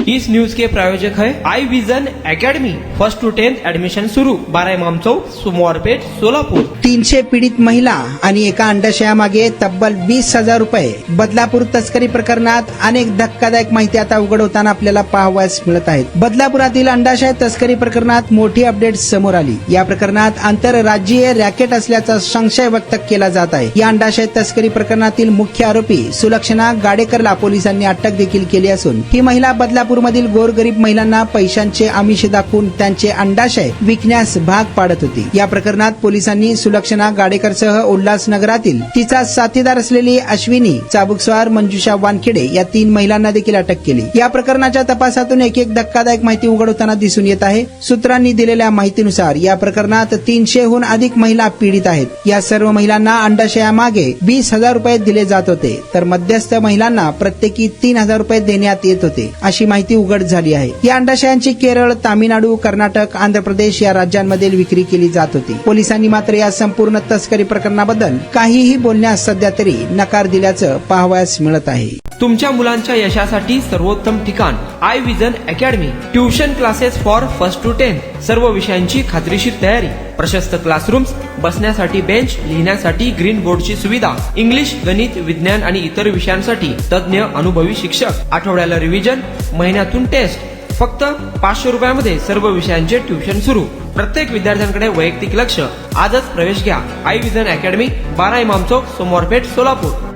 इस news के प्रायोजक है I Vision Academy. 1st to 10th admission शुरू। 12 इमाम चौक, सोमवारपेठ, सोलापूर। 300 पीडित महिला आणि एका अंडाशयामागे तब्बल 20,000 रुपये। बदलापूर तस्करी प्रकरणात अनेक धक्कादायक माहिती आता उघड होताना आपल्याला पाहावयास मिळत आहेत। बदलापुरातील अंडाशय तस्करी प्रकरणात मोठी अपडेट समोर आली। या प्रकरणात आंतरराज्यीय रॅकेट असल्याचा संशय व्यक्त केला जात आहे। या अंडाशय तस्करी प्रकरणातील मुख्य आरोपी सुलक्षणा गाडेकरला पोलिसांनी अटक देखील केली असून ही महिला बदलापूरमधील गोरगरीब महिलांना पैशांचे आमिष दाखवून त्यांचे अंडाशय विकण्यास भाग पाडत होती। या प्रकरणात पोलिसांनी सुलक्षणा गाडेकरसह उल्हासनगरातील तिचा साथीदार असलेली अश्विनी चाबुकस्वार, मंजुषा वानखेडे या 3 महिलांना देखील अटक केली। या प्रकरणाच्या तपासातून एक धक्कादायक माहिती उघड होताना दिसून येत आहे। सूत्रांनी दिलेल्या माहितीनुसार या प्रकरणात 300हून अधिक महिला पीडित आहेत। या सर्व महिलांना अंडाशयामागे 20,000 रुपये दिले जात होते, तर मध्यस्थ महिलांना प्रत्येकी 3,000 रुपये देण्यात येत होते, अशी माहिती उघड झाली आहे। या अंडाशयांची केरळ, तामिळनाडू, कर्नाटक, आंध्र प्रदेश या राज्यांमध्ये विक्री केली जात होती। पोलिसांनी मात्र या संपूर्ण तस्करी प्रकरणाबद्दल काहीही बोलण्यास सध्या तरी नकार दिल्याचं पाहावयास मिळत आहे। तुमच्या मुलांच्या यशासाठी सर्वोत्तम ठिकाण I vision academy. Tuition classes for 1st to 10th। सर्व विषयांची खात्रीशीर तयारी, प्रशस्त क्लासरूम्स, बसण्यासाठी बेंच, लिहिण्यासाठी ग्रीन बोर्डची सुविधा, इंग्लिश, गणित, विज्ञान आणि इतर विषयांसाठी तज्ञ अनुभवी शिक्षक, आठवड्याला रिव्हिजन, महिन्यातून टेस्ट। फक्त 500 रुपयामध्ये सर्व विषयांचे ट्युशन सुरू। प्रत्येक विद्यार्थ्यांकडे वैयक्तिक लक्ष। आजच प्रवेश घ्या। I vision academy, 12 Imam Chowk, Somwarpeth, Solapur.